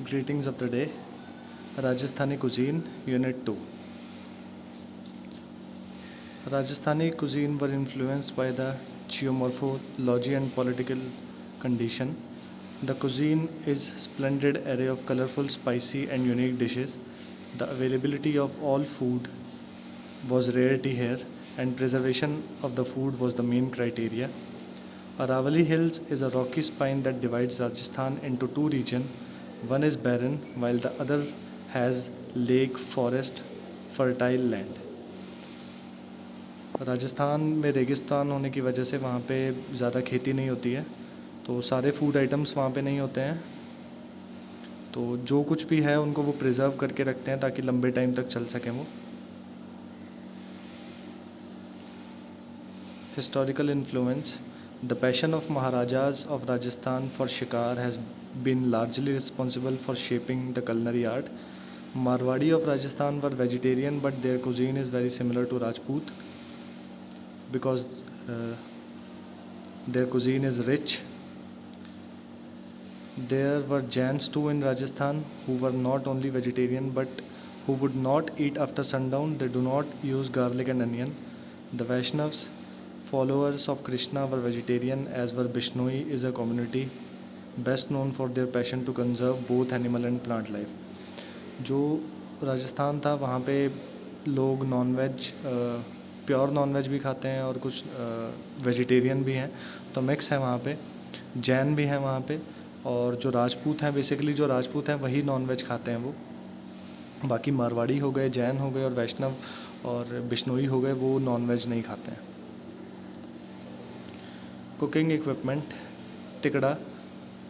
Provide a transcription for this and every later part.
Greetings of the day. Rajasthani cuisine, Unit 2. Rajasthani cuisine were influenced by the geomorphology and political condition. The cuisine is splendid array of colorful, spicy and unique dishes. The availability of all food was rarity here, and preservation of the food was the main criteria. Aravalli Hills is a rocky spine that divides Rajasthan into two regions. One is barren, while the other has lake, forest, fertile land. Rajasthan में रेगिस्तान होने की वजह से वहाँ पे ज़्यादा खेती नहीं होती है, तो सारे फूड आइटम्स वहाँ पे नहीं होते हैं। तो जो कुछ भी है उनको वो प्रिजर्व करके रखते हैं ताकि लंबे टाइम तक चल सकें वो। Historical influence. The passion of Maharajas of Rajasthan for shikar has been largely responsible for shaping the culinary art. Marwadi of Rajasthan were vegetarian, but their cuisine is very similar to Rajput because their cuisine is rich. There were Jains too in Rajasthan who were not only vegetarian but who would not eat after sundown. They do not use garlic and onion. The Vaishnavas, followers of Krishna, were vegetarian, as were Bishnoi is a community best known for their passion to conserve both animal and plant life. जो राजस्थान था वहाँ पे लोग nonveg pure nonveg भी खाते हैं और कुछ वेजिटेरियन भी हैं, तो मिक्स है वहाँ पे। जैन भी हैं वहाँ पे, और जो राजपूत हैं, बेसिकली जो राजपूत हैं वही नॉनवेज खाते हैं वो। बाकी मारवाड़ी हो गए, जैन हो गए और वैष्णव और बिश्नोई हो गए, वो नॉनवेज नहीं खाते हैं। Cooking equipment. Tikda,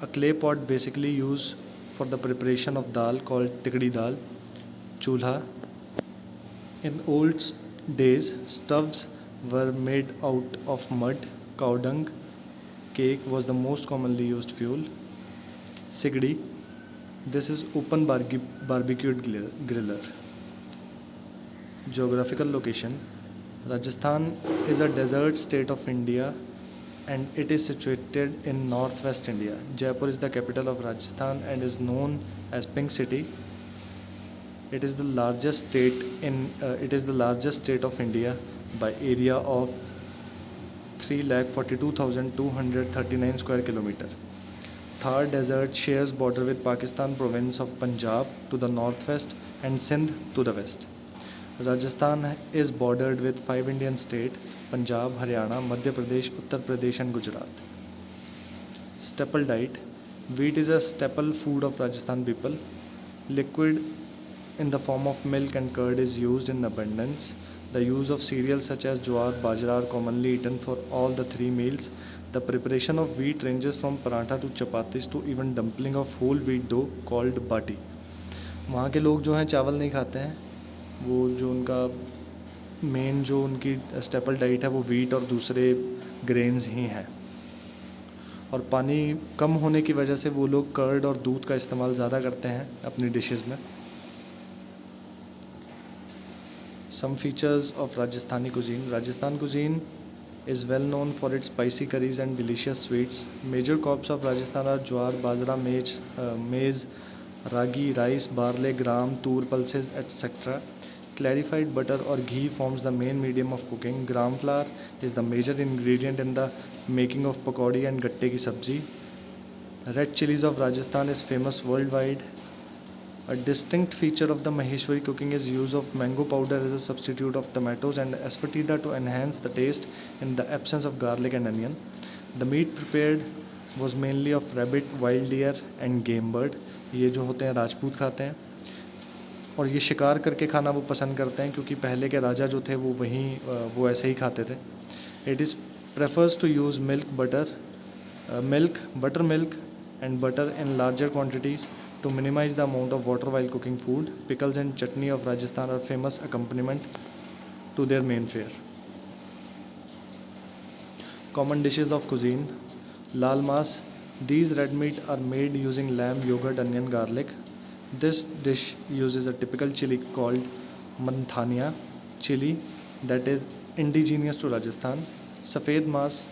a clay pot basically used for the preparation of dal called tikdi dal. Chulha. In old days, stoves were made out of mud. Cow dung. Cake was the most commonly used fuel. Sigdi. This is open barbecued griller. Geographical location. Rajasthan is a desert state of India and it is situated in northwest India. Jaipur is the capital of Rajasthan and is known as Pink City. It is the largest state of India by area of 3,42,239 square kilometer. Thar Desert shares border with Pakistan province of Punjab to the northwest and Sindh to the west. Rajasthan is bordered with 5 Indian states: Punjab, Haryana, Madhya Pradesh, Uttar Pradesh and Gujarat. Staple diet. Wheat is a staple food of Rajasthan people. Liquid in the form of milk and curd is used in abundance. The use of cereals such as jowar, bajra are commonly eaten for all the three meals. The preparation of wheat ranges from paratha to chapatis to even dumpling of whole wheat dough called bati. वहाँ के लोग जो हैं चावल नहीं खाते हैं, वो जो उनका मेन जो उनकी स्टेपल डाइट है वो वीट और दूसरे ग्रेन्स ही हैं। और पानी कम होने की वजह से वो लोग कर्ड और दूध का इस्तेमाल ज़्यादा करते हैं अपनी डिशेस में। Some features of Rajasthani cuisine. Rajasthan cuisine is well known for its spicy curries and delicious sweets. Major crops of Rajasthan are jowar, bajra, maize, ragi, rice, barley, gram, tur, pulses, etc. Clarified butter or ghee forms the main medium of cooking. Gram flour is the major ingredient in the making of pakodi and gatte ki sabzi. Red chilies of Rajasthan is famous worldwide. A distinct feature of the Maheshwari cooking is use of mango powder as a substitute of tomatoes and asafoetida to enhance the taste in the absence of garlic and onion. The meat prepared was mainly of rabbit, wild deer and game bird. ये जो होते हैं राजपूत खाते हैं और ये शिकार करके खाना वो पसंद करते हैं, क्योंकि पहले के राजा जो थे वो ऐसे ही खाते थे. It is prefers to use buttermilk and butter in larger quantities to minimize the amount of water while cooking food. Pickles and chutney of Rajasthan are famous accompaniment to their main fare. Common dishes of cuisine. Lal mas. These red meat are made using lamb, yogurt, onion, garlic. This dish uses a typical chili called manthania chili that is indigenous to Rajasthan. Safed mas.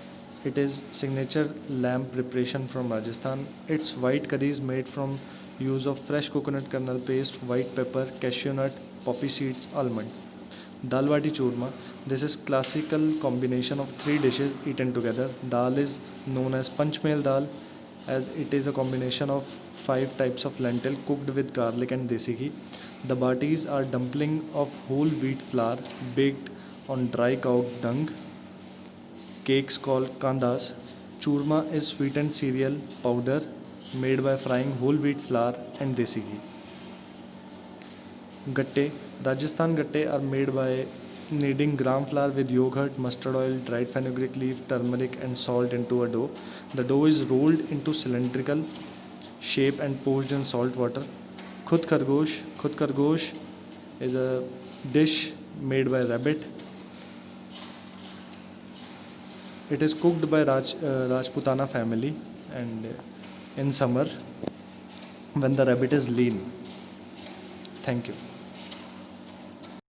It is signature lamb preparation from Rajasthan. Its white curry is made from Use of fresh coconut kernel paste, white pepper, cashew nut, poppy seeds, almond. Dal bati churma. This is classical combination of three dishes eaten together. Dal is known as panchmel dal, as it is a combination of five types of lentil cooked with garlic and desi ghee. The batis are dumpling of whole wheat flour baked on dry cow dung. Cakes called kandas. Churma is sweetened cereal powder made by frying whole wheat flour and desi ghee. Gatte. Rajasthan gatte are made by kneading gram flour with yogurt, mustard oil, dried fenugreek leaf, turmeric, and salt into a dough. The dough is rolled into cylindrical shape and poached in salt water. Khud khargosh. Khud khargosh is a dish made by rabbit. It is cooked by Rajputana family and in summer when the rabbit is lean. Thank you.